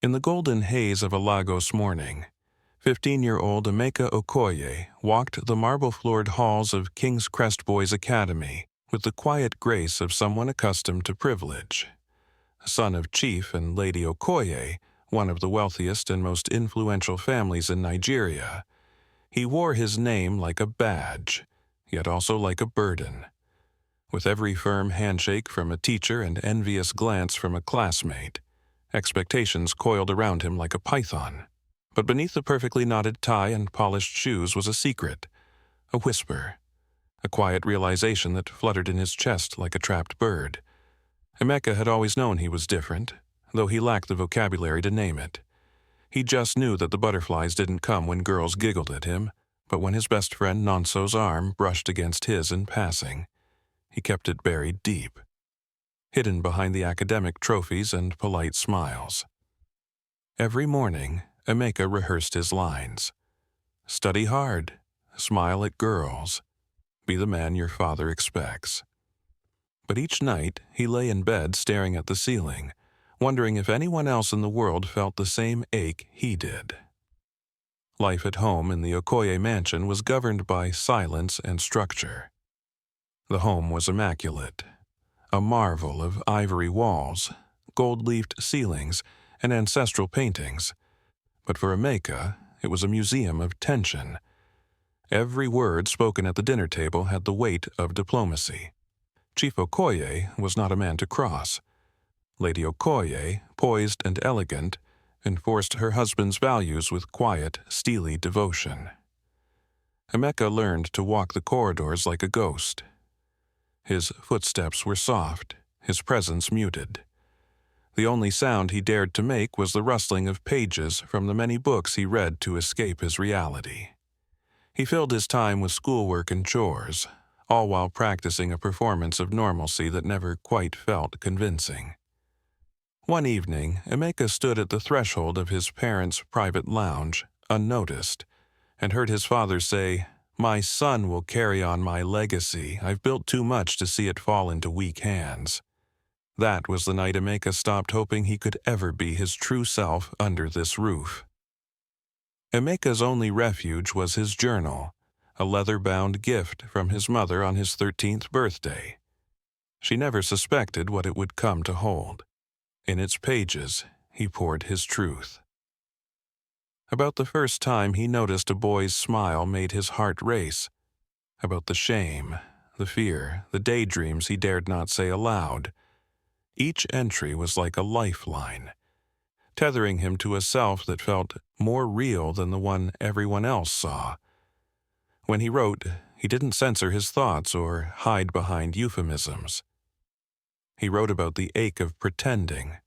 In the golden haze of a Lagos morning, 15-year-old Emeka Okoye walked the marble-floored halls of King's Crest Boys Academy with the quiet grace of someone accustomed to privilege. Son of Chief and Lady Okoye, one of the wealthiest and most influential families in Nigeria, he wore his name like a badge, yet also like a burden. With every firm handshake from a teacher and envious glance from a classmate, expectations coiled around him like a python. But beneath the perfectly knotted tie and polished shoes was a secret, a whisper, a quiet realization that fluttered in his chest like a trapped bird. Emeka had always known he was different, though he lacked the vocabulary to name it. He just knew that the butterflies didn't come when girls giggled at him, but when his best friend Nonso's arm brushed against his in passing. He kept it buried deep, hidden behind the academic trophies and polite smiles. Every morning, Emeka rehearsed his lines. Study hard, smile at girls, be the man your father expects. But each night, he lay in bed staring at the ceiling, wondering if anyone else in the world felt the same ache he did. Life at home in the Okoye mansion was governed by silence and structure. The home was immaculate, a marvel of ivory walls, gold-leafed ceilings, and ancestral paintings. But for Emeka, it was a museum of tension. Every word spoken at the dinner table had the weight of diplomacy. Chief Okoye was not a man to cross. Lady Okoye, poised and elegant, enforced her husband's values with quiet, steely devotion. Emeka learned to walk the corridors like a ghost. His footsteps were soft, his presence muted. The only sound he dared to make was the rustling of pages from the many books he read to escape his reality. He filled his time with schoolwork and chores, all while practicing a performance of normalcy that never quite felt convincing. One evening, Emeka stood at the threshold of his parents' private lounge, unnoticed, and heard his father say, "My son will carry on my legacy. I've built too much to see it fall into weak hands." That was the night Emeka stopped hoping he could ever be his true self under this roof. Emeka's only refuge was his journal, a leather-bound gift from his mother on his 13th birthday. She never suspected what it would come to hold. In its pages, he poured his truth. About the first time he noticed a boy's smile made his heart race. About the shame, the fear, the daydreams he dared not say aloud. Each entry was like a lifeline, tethering him to a self that felt more real than the one everyone else saw. When he wrote, he didn't censor his thoughts or hide behind euphemisms. He wrote about the ache of pretending,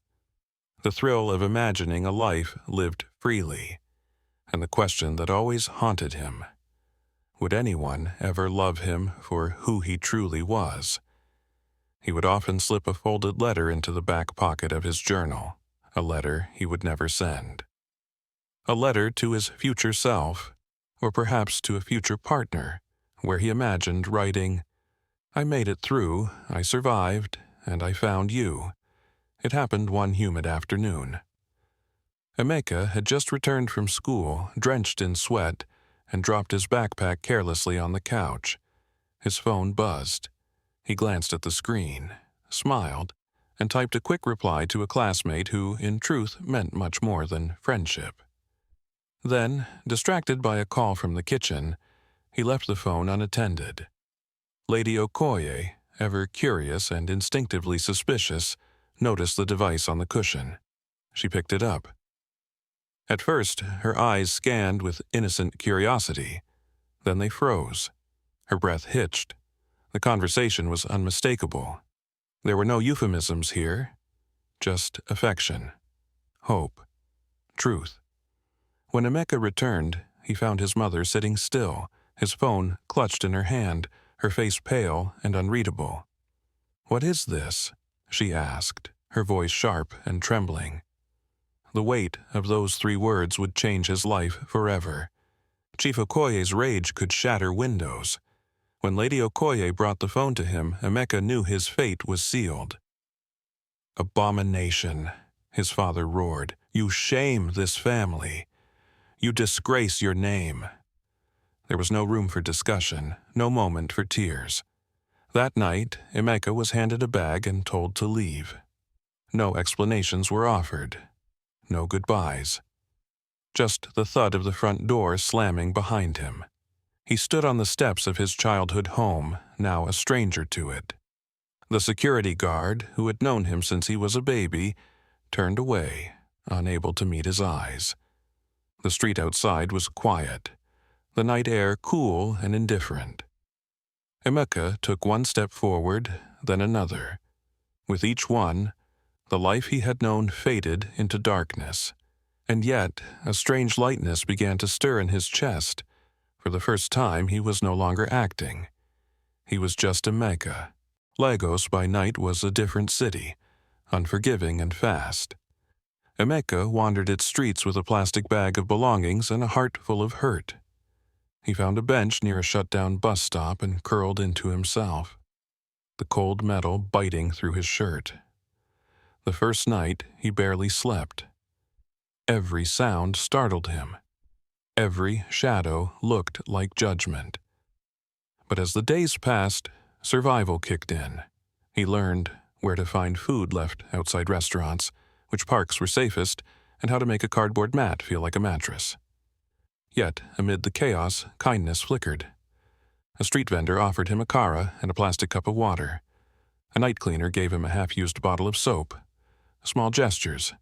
the thrill of imagining a life lived freely, and the question that always haunted him: would anyone ever love him for who he truly was? He would often slip a folded letter into the back pocket of his journal, a letter he would never send. A letter to his future self, or perhaps to a future partner, where he imagined writing, "I made it through, I survived, and I found you. It happened one humid afternoon." Emeka had just returned from school, drenched in sweat, and dropped his backpack carelessly on the couch. His phone buzzed. He glanced at the screen, smiled, and typed a quick reply to a classmate who, in truth, meant much more than friendship. Then, distracted by a call from the kitchen, he left the phone unattended. Lady Okoye, ever curious and instinctively suspicious, noticed the device on the cushion. She picked it up. At first, her eyes scanned with innocent curiosity. Then they froze. Her breath hitched. The conversation was unmistakable. There were no euphemisms here, just affection, hope, truth. When Emeka returned, he found his mother sitting still, his phone clutched in her hand, her face pale and unreadable. "What is this?" she asked, her voice sharp and trembling. The weight of those 3 words would change his life forever. Chief Okoye's rage could shatter windows. When Lady Okoye brought the phone to him, Emeka knew his fate was sealed. "Abomination," his father roared. "You shame this family. You disgrace your name." There was no room for discussion, no moment for tears. That night, Emeka was handed a bag and told to leave. No explanations were offered. No goodbyes. Just the thud of the front door slamming behind him. He stood on the steps of his childhood home, now a stranger to it. The security guard, who had known him since he was a baby, turned away, unable to meet his eyes. The street outside was quiet, the night air cool and indifferent. Emeka took one step forward, then another. With each one, the life he had known faded into darkness. And yet, a strange lightness began to stir in his chest. For the first time, he was no longer acting. He was just Emeka. Lagos by night was a different city, unforgiving and fast. Emeka wandered its streets with a plastic bag of belongings and a heart full of hurt. He found a bench near a shut-down bus stop and curled into himself, the cold metal biting through his shirt. The first night, he barely slept. Every sound startled him. Every shadow looked like judgment. But as the days passed, survival kicked in. He learned where to find food left outside restaurants, which parks were safest, and how to make a cardboard mat feel like a mattress. Yet, amid the chaos, kindness flickered. A street vendor offered him a kara and a plastic cup of water. A night cleaner gave him a half-used bottle of soap. Small gestures,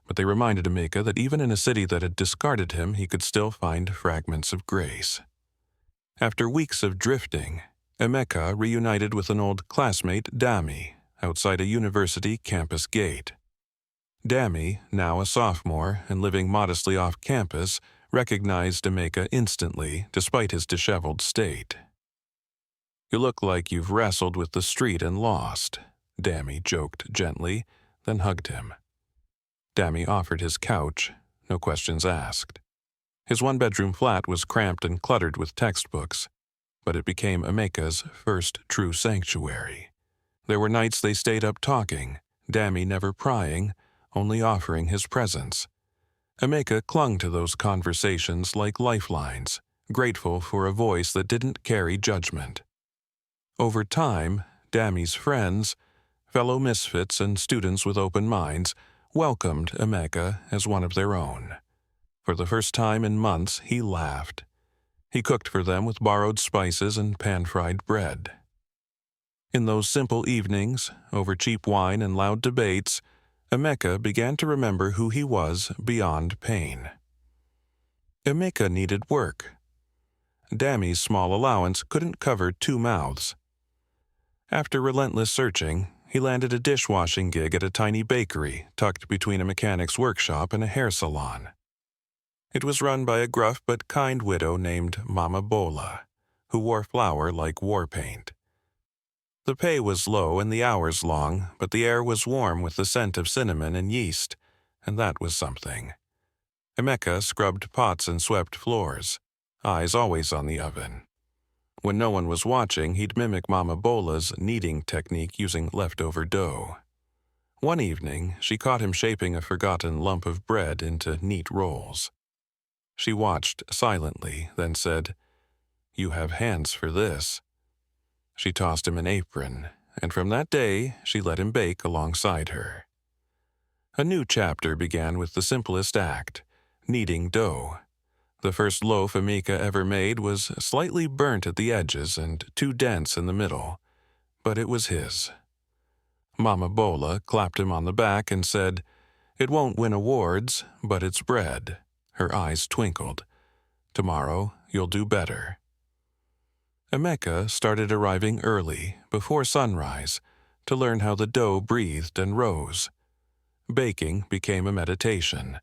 but they reminded Emeka that even in a city that had discarded him, he could still find fragments of grace. After weeks of drifting, Emeka reunited with an old classmate, Dami, outside a university campus gate. Dami, now a sophomore and living modestly off campus, recognized Emeka instantly, despite his disheveled state. "You look like you've wrestled with the street and lost," Dami joked gently, then hugged him. Dami offered his couch, no questions asked. His one-bedroom flat was cramped and cluttered with textbooks, but it became Emeka's first true sanctuary. There were nights they stayed up talking, Dami never prying, only offering his presence. Emeka clung to those conversations like lifelines, grateful for a voice that didn't carry judgment. Over time, Dami's friends, fellow misfits and students with open minds, welcomed Emeka as one of their own. For the first time in months, he laughed. He cooked for them with borrowed spices and pan-fried bread. In those simple evenings, over cheap wine and loud debates, Emeka began to remember who he was beyond pain. Emeka needed work. Dami's small allowance couldn't cover 2 mouths. After relentless searching, he landed a dishwashing gig at a tiny bakery tucked between a mechanic's workshop and a hair salon. It was run by a gruff but kind widow named Mama Bola, who wore flour like war paint. The pay was low and the hours long, but the air was warm with the scent of cinnamon and yeast, and that was something. Emeka scrubbed pots and swept floors, eyes always on the oven. When no one was watching, he'd mimic Mama Bola's kneading technique using leftover dough. One evening, she caught him shaping a forgotten lump of bread into neat rolls. She watched silently, then said, "You have hands for this." She tossed him an apron, and from that day, she let him bake alongside her. A new chapter began with the simplest act, kneading dough. The first loaf Emeka ever made was slightly burnt at the edges and too dense in the middle, but it was his. Mama Bola clapped him on the back and said, "It won't win awards, but it's bread." Her eyes twinkled. "Tomorrow, you'll do better." Emeka started arriving early, before sunrise, to learn how the dough breathed and rose. Baking became a meditation.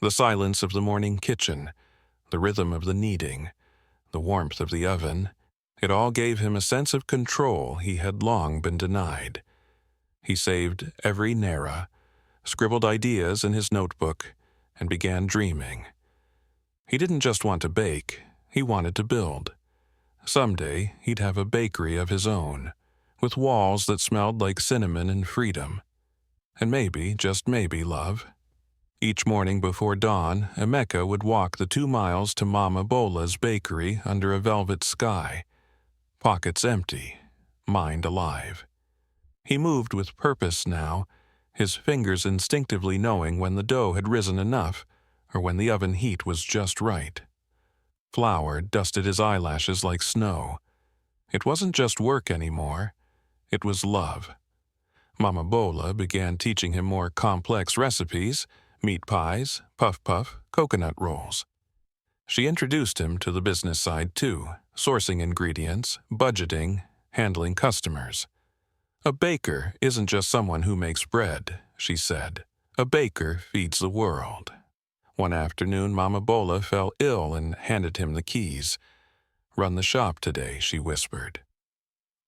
The silence of the morning kitchen, the rhythm of the kneading, the warmth of the oven, it all gave him a sense of control he had long been denied. He saved every naira, scribbled ideas in his notebook, and began dreaming. He didn't just want to bake, he wanted to build. Someday, he'd have a bakery of his own, with walls that smelled like cinnamon and freedom. And maybe, just maybe, love. Each morning before dawn, Emeka would walk the 2 miles to Mama Bola's bakery under a velvet sky, pockets empty, mind alive. He moved with purpose now, his fingers instinctively knowing when the dough had risen enough or when the oven heat was just right. Flour dusted his eyelashes like snow. It wasn't just work anymore, it was love. Mama Bola began teaching him more complex recipes, meat pies, puff-puff, coconut rolls. She introduced him to the business side too, sourcing ingredients, budgeting, handling customers. A baker isn't just someone who makes bread, she said. A baker feeds the world. One afternoon, Mama Bola fell ill and handed him the keys. Run the shop today, she whispered.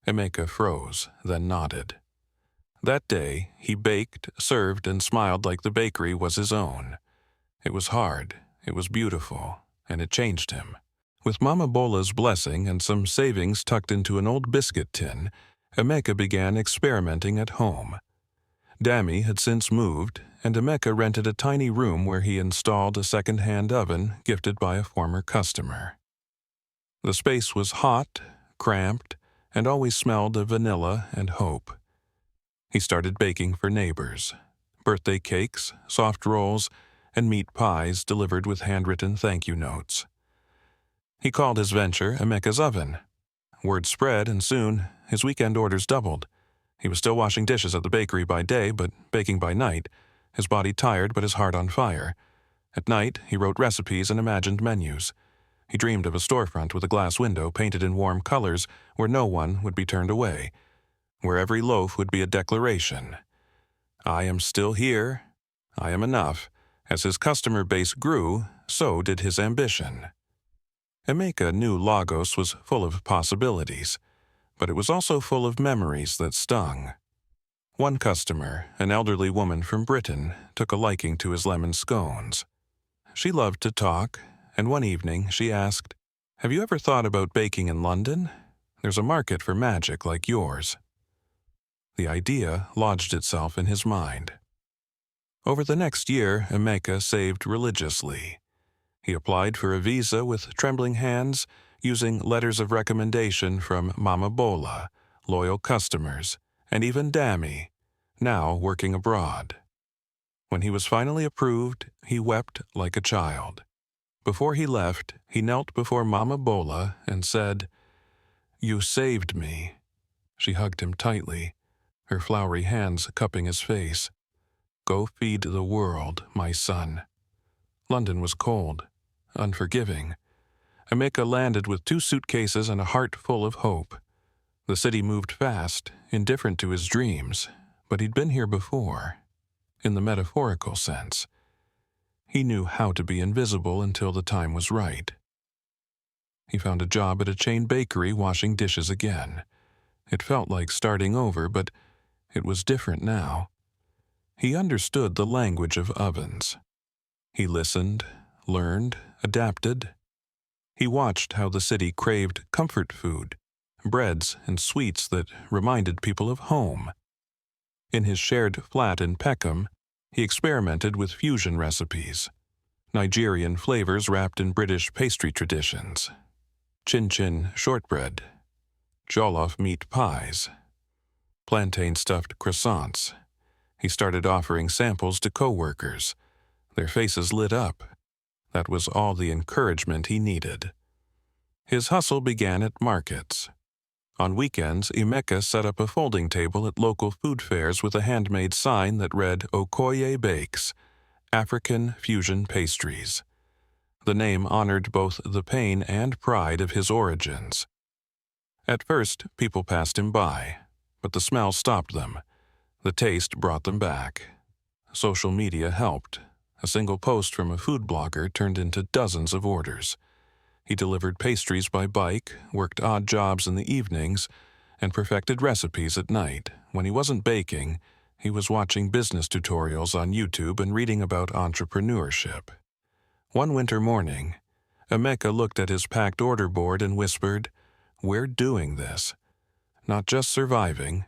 Emeka froze, then nodded. That day, he baked, served, and smiled like the bakery was his own. It was hard, it was beautiful, and it changed him. With Mama Bola's blessing and some savings tucked into an old biscuit tin, Emeka began experimenting at home. Dammy had since moved, and Emeka rented a tiny room where he installed a second-hand oven gifted by a former customer. The space was hot, cramped, and always smelled of vanilla and hope. He started baking for neighbors. Birthday cakes, soft rolls, and meat pies delivered with handwritten thank-you notes. He called his venture Emeka's Oven. Word spread, and soon his weekend orders doubled. He was still washing dishes at the bakery by day, but baking by night, his body tired but his heart on fire. At night, he wrote recipes and imagined menus. He dreamed of a storefront with a glass window painted in warm colors where no one would be turned away, where every loaf would be a declaration. I am still here. I am enough. As his customer base grew, so did his ambition. Emeka knew Lagos was full of possibilities, but it was also full of memories that stung. One customer, an elderly woman from Britain, took a liking to his lemon scones. She loved to talk, and one evening she asked, "Have you ever thought about baking in London? There's a market for magic like yours." The idea lodged itself in his mind. Over the next year, Emeka saved religiously. He applied for a visa with trembling hands, using letters of recommendation from Mama Bola, loyal customers, and even Dammy, now working abroad. When he was finally approved, he wept like a child. Before he left, he knelt before Mama Bola and said, "You saved me." She hugged him tightly, her floury hands cupping his face. "Go feed the world, my son." London was cold, unforgiving. Emeka landed with 2 suitcases and a heart full of hope. The city moved fast, indifferent to his dreams, but he'd been here before, in the metaphorical sense. He knew how to be invisible until the time was right. He found a job at a chain bakery washing dishes again. It felt like starting over, but it was different now. He understood the language of ovens. He listened, learned, adapted. He watched how the city craved comfort food, breads and sweets that reminded people of home. In his shared flat in Peckham, he experimented with fusion recipes, Nigerian flavors wrapped in British pastry traditions, chin-chin shortbread, jollof meat pies, plantain-stuffed croissants. He started offering samples to co-workers. Their faces lit up. That was all the encouragement he needed. His hustle began at markets. On weekends, Emeka set up a folding table at local food fairs with a handmade sign that read Okoye Bakes, African Fusion Pastries. The name honored both the pain and pride of his origins. At first, people passed him by, but the smell stopped them. The taste brought them back. Social media helped. A single post from a food blogger turned into dozens of orders. He delivered pastries by bike, worked odd jobs in the evenings, and perfected recipes at night. When he wasn't baking, he was watching business tutorials on YouTube and reading about entrepreneurship. One winter morning, Emeka looked at his packed order board and whispered, "We're doing this. Not just surviving,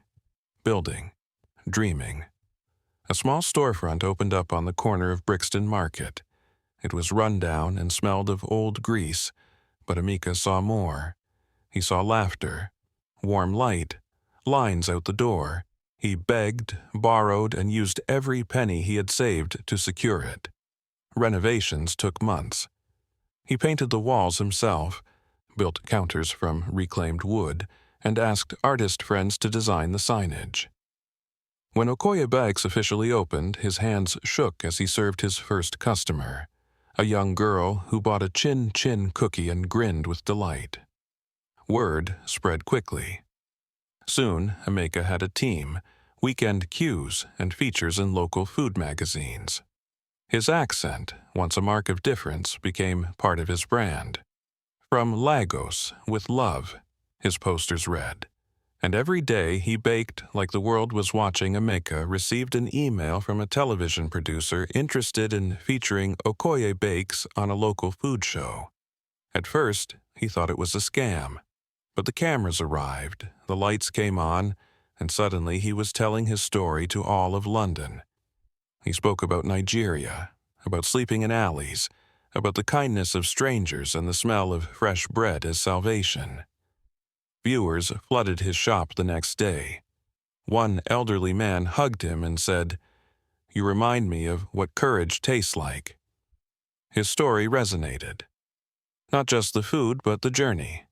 building, dreaming." A small storefront opened up on the corner of Brixton Market. It was run down and smelled of old grease, but Emeka saw more. He saw laughter, warm light, lines out the door. He begged, borrowed, and used every penny he had saved to secure it. Renovations took months. He painted the walls himself, built counters from reclaimed wood, and asked artist friends to design the signage. When Okoye Bakes officially opened, his hands shook as he served his first customer, a young girl who bought a chin-chin cookie and grinned with delight. Word spread quickly. Soon, Emeka had a team, weekend cues, and features in local food magazines. His accent, once a mark of difference, became part of his brand. From Lagos, with love, his posters read. And every day he baked like the world was watching. Emeka received an email from a television producer interested in featuring Okoye Bakes on a local food show. At first, he thought it was a scam. But the cameras arrived, the lights came on, and suddenly he was telling his story to all of London. He spoke about Nigeria, about sleeping in alleys, about the kindness of strangers and the smell of fresh bread as salvation. Viewers flooded his shop the next day. One elderly man hugged him and said, "You remind me of what courage tastes like." His story resonated. Not just the food, but the journey.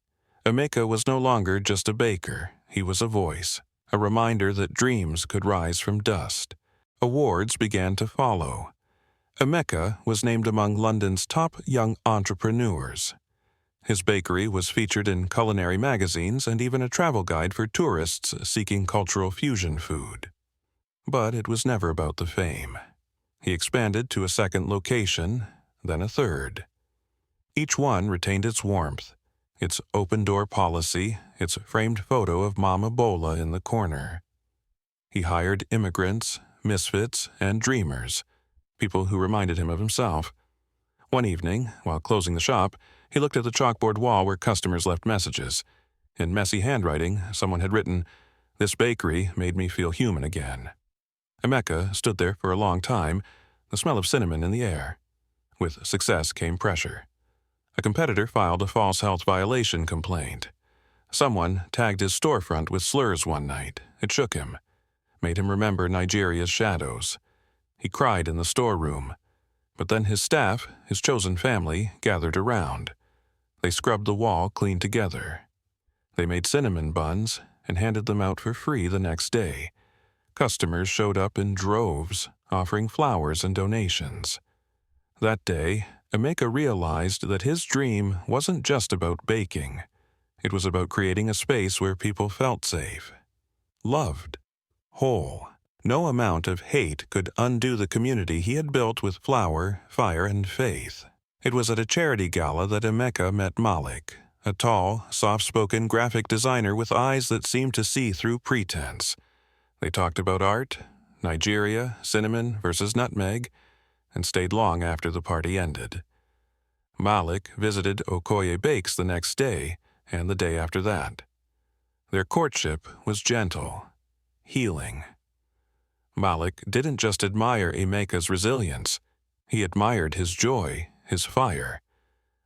Emeka was no longer just a baker. He was a voice, a reminder that dreams could rise from dust. Awards began to follow. Emeka was named among London's top young entrepreneurs. His bakery was featured in culinary magazines and even a travel guide for tourists seeking cultural fusion food. But it was never about the fame. He expanded to a second location, then a third. Each one retained its warmth, its open-door policy, its framed photo of Mama Bola in the corner. He hired immigrants, misfits, and dreamers, people who reminded him of himself. One evening, while closing the shop, he looked at the chalkboard wall where customers left messages. In messy handwriting, someone had written, "This bakery made me feel human again." Emeka stood there for a long time, the smell of cinnamon in the air. With success came pressure. A competitor filed a false health violation complaint. Someone tagged his storefront with slurs one night. It shook him, made him remember Nigeria's shadows. He cried in the storeroom. But then his staff, his chosen family, gathered around. They scrubbed the wall clean together. They made cinnamon buns and handed them out for free the next day. Customers showed up in droves, offering flowers and donations. That day, Emeka realized that his dream wasn't just about baking. It was about creating a space where people felt safe, loved, whole. No amount of hate could undo the community he had built with flour, fire, and faith. It was at a charity gala that Emeka met Malik, a tall, soft-spoken graphic designer with eyes that seemed to see through pretense. They talked about art, Nigeria, cinnamon versus nutmeg, and stayed long after the party ended. Malik visited Okoye Bakes the next day and the day after that. Their courtship was gentle, healing. Malik didn't just admire Emeka's resilience. He admired his joy, his fire.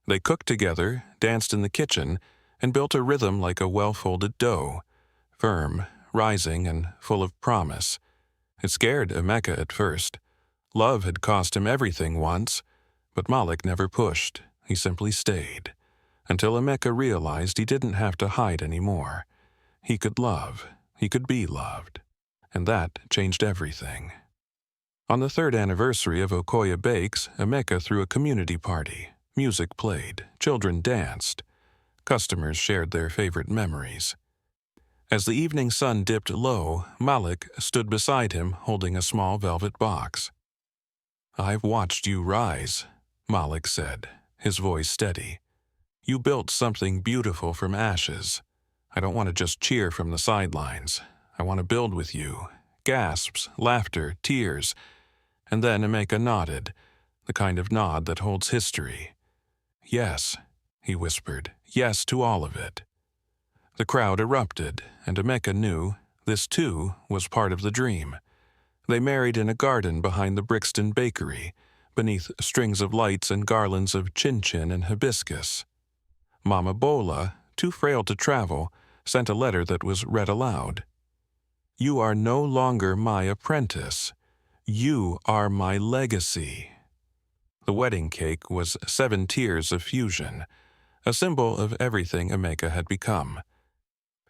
They cooked together, danced in the kitchen, and built a rhythm like a well-folded dough, firm, rising, and full of promise. It scared Emeka at first. Love had cost him everything once, but Malik never pushed. He simply stayed, until Emeka realized he didn't have to hide anymore. He could love. He could be loved. And that changed everything. On the third anniversary of Okoye Bakes, Emeka threw a community party. Music played, children danced. Customers shared their favorite memories. As the evening sun dipped low, Malik stood beside him holding a small velvet box. "I've watched you rise," Malik said, his voice steady. "You built something beautiful from ashes. I don't want to just cheer from the sidelines. I want to build with you." Gasps, laughter, tears. And then Emeka nodded, the kind of nod that holds history. "Yes," he whispered, "yes to all of it." The crowd erupted, and Emeka knew this too was part of the dream. They married in a garden behind the Brixton Bakery, beneath strings of lights and garlands of chin-chin and hibiscus. Mama Bola, too frail to travel, sent a letter that was read aloud. "You are no longer my apprentice. You are my legacy." The wedding cake was 7 tiers of fusion, a symbol of everything Emeka had become.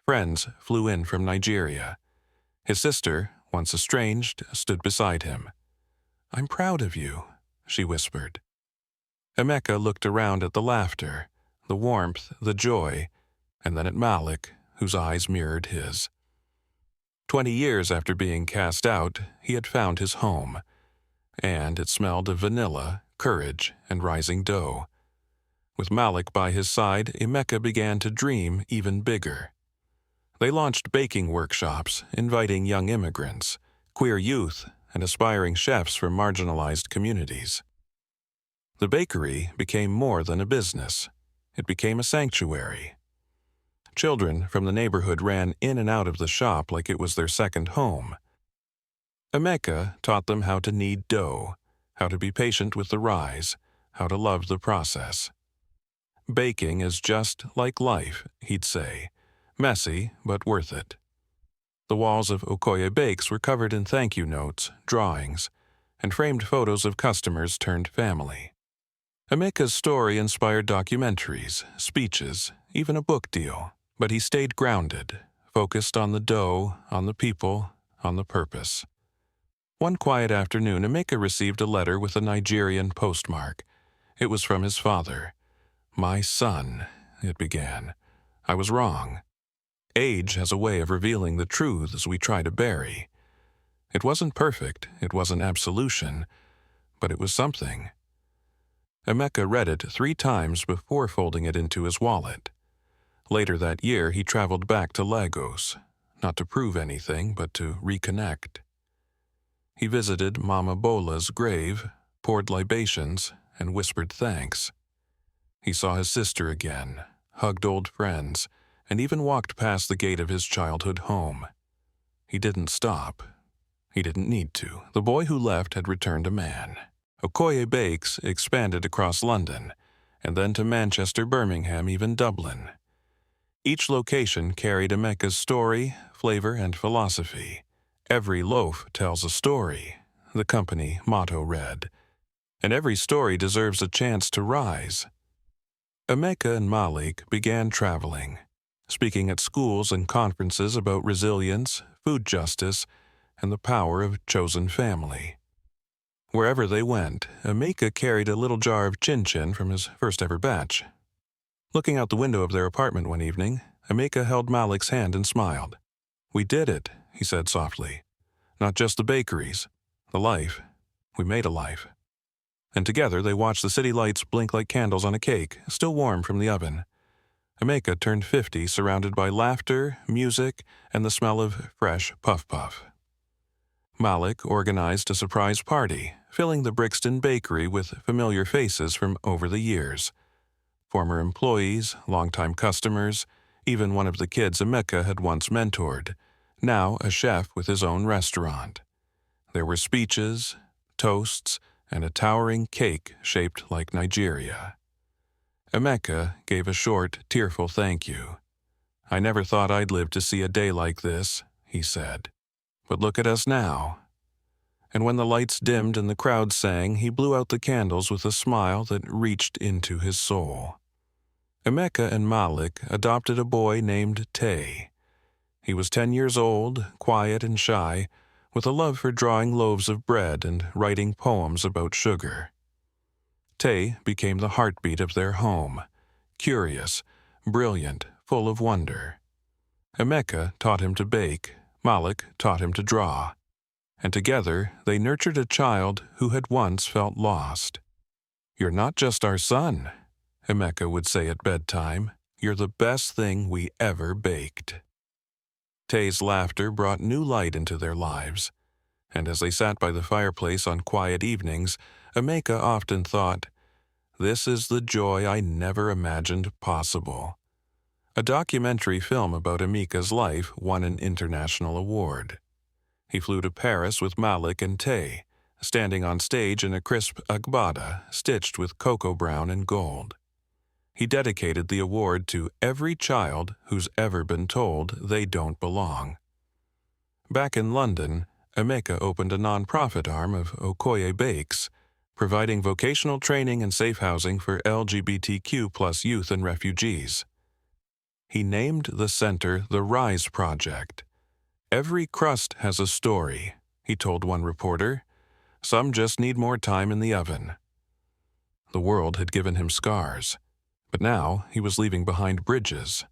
Friends flew in from Nigeria. His sister, once estranged, stood beside him. "I'm proud of you," she whispered. Emeka looked around at the laughter, the warmth, the joy, and then at Malik, whose eyes mirrored his. 20 years after being cast out, he had found his home, and it smelled of vanilla, courage, and rising dough. With Malik by his side, Emeka began to dream even bigger. They launched baking workshops, inviting young immigrants, queer youth, and aspiring chefs from marginalized communities. The bakery became more than a business. It became a sanctuary. Children from the neighborhood ran in and out of the shop like it was their second home. Emeka taught them how to knead dough, how to be patient with the rise, how to love the process. "Baking is just like life," he'd say, "messy but worth it." The walls of Okoye Bakes were covered in thank you notes, drawings, and framed photos of customers turned family. Emeka's story inspired documentaries, speeches, even a book deal, but he stayed grounded, focused on the dough, on the people, on the purpose. One quiet afternoon, Emeka received a letter with a Nigerian postmark. It was from his father. "My son," it began, "I was wrong. Age has a way of revealing the truths we try to bury. It wasn't perfect, it wasn't absolution, but it was something." Emeka read it 3 times before folding it into his wallet. Later that year, he traveled back to Lagos, not to prove anything, but to reconnect. He visited Mama Bola's grave, poured libations, and whispered thanks. He saw his sister again, hugged old friends, and even walked past the gate of his childhood home. He didn't stop. He didn't need to. The boy who left had returned a man. Okoye Bakes expanded across London, and then to Manchester, Birmingham, even Dublin. Each location carried Emeka's story, flavor, and philosophy. "Every loaf tells a story," the company motto read, "and every story deserves a chance to rise." Emeka and Malik began traveling, speaking at schools and conferences about resilience, food justice, and the power of chosen family. Wherever they went, Emeka carried a little jar of chin-chin from his first-ever batch. Looking out the window of their apartment one evening, Emeka held Malik's hand and smiled. "We did it," he said softly. "Not just the bakeries, the life. We made a life." And together they watched the city lights blink like candles on a cake, still warm from the oven. Emeka turned 50, surrounded by laughter, music, and the smell of fresh puff-puff. Malik organized a surprise party, filling the Brixton Bakery with familiar faces from over the years. Former employees, longtime customers, even one of the kids Emeka had once mentored, now a chef with his own restaurant. There were speeches, toasts, and a towering cake shaped like Nigeria. Emeka gave a short, tearful thank you. "I never thought I'd live to see a day like this," he said. "But look at us now." And when the lights dimmed and the crowd sang, he blew out the candles with a smile that reached into his soul. Emeka and Malik adopted a boy named Tay. He was 10 years old, quiet and shy, with a love for drawing loaves of bread and writing poems about sugar. Tay became the heartbeat of their home, curious, brilliant, full of wonder. Emeka taught him to bake, Malik taught him to draw, and together they nurtured a child who had once felt lost. "You're not just our son," Emeka would say at bedtime. "You're the best thing we ever baked." Tay's laughter brought new light into their lives, and as they sat by the fireplace on quiet evenings, Emeka often thought, "This is the joy I never imagined possible." A documentary film about Emeka's life won an international award. He flew to Paris with Malik and Tay, standing on stage in a crisp agbada stitched with cocoa brown and gold. He dedicated the award to every child who's ever been told they don't belong. Back in London, Emeka opened a non-profit arm of Okoye Bakes, providing vocational training and safe housing for LGBTQ+ youth and refugees. He named the center the Rise Project. "Every crust has a story," he told one reporter. "Some just need more time in the oven." The world had given him scars, but now he was leaving behind bridges.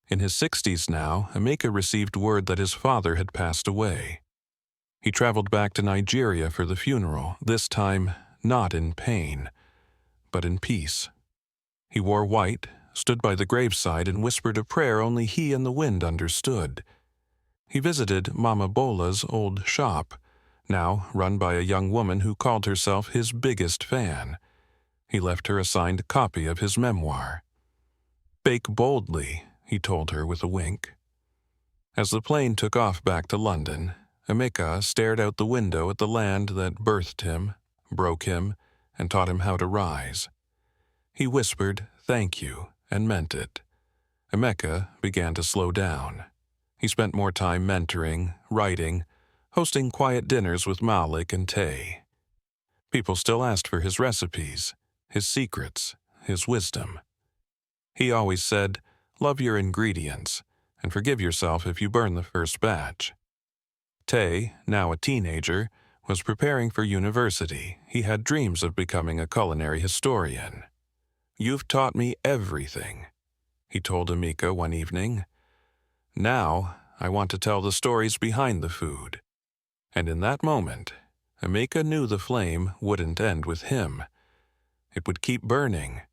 In his 60s now, Emeka received word that his father had passed away. He traveled back to Nigeria for the funeral, this time not in pain, but in peace. He wore white, stood by the graveside, and whispered a prayer only he and the wind understood. He visited Mama Bola's old shop, now run by a young woman who called herself his biggest fan. He left her a signed copy of his memoir. "Bake boldly," he told her with a wink. As the plane took off back to London, Emeka stared out the window at the land that birthed him, broke him, and taught him how to rise. He whispered, "Thank you," and meant it. Emeka began to slow down. He spent more time mentoring, writing, hosting quiet dinners with Malik and Tay. People still asked for his recipes, his secrets, his wisdom. He always said, "Love your ingredients, and forgive yourself if you burn the first batch." Tay, now a teenager, was preparing for university. He had dreams of becoming a culinary historian. "You've taught me everything," he told Emeka one evening. "Now, I want to tell the stories behind the food." And in that moment, Emeka knew the flame wouldn't end with him. It would keep burning,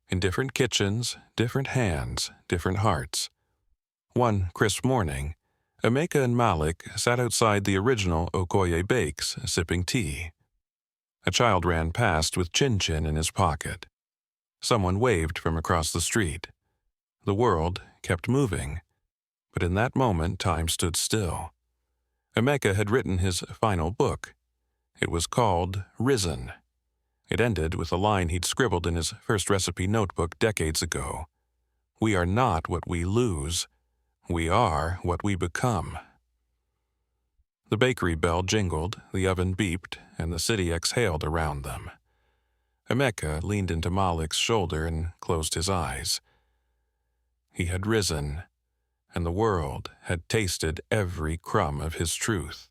in different kitchens, different hands, different hearts. One crisp morning, Emeka and Malik sat outside the original Okoye Bakes, sipping tea. A child ran past with chin-chin in his pocket. Someone waved from across the street. The world kept moving, but in that moment time stood still. Emeka had written his final book. It was called Risen. It ended with a line he'd scribbled in his first recipe notebook decades ago. "We are not what we lose. We are what we become." The bakery bell jingled, the oven beeped, and the city exhaled around them. Emeka leaned into Malik's shoulder and closed his eyes. He had risen, and the world had tasted every crumb of his truth.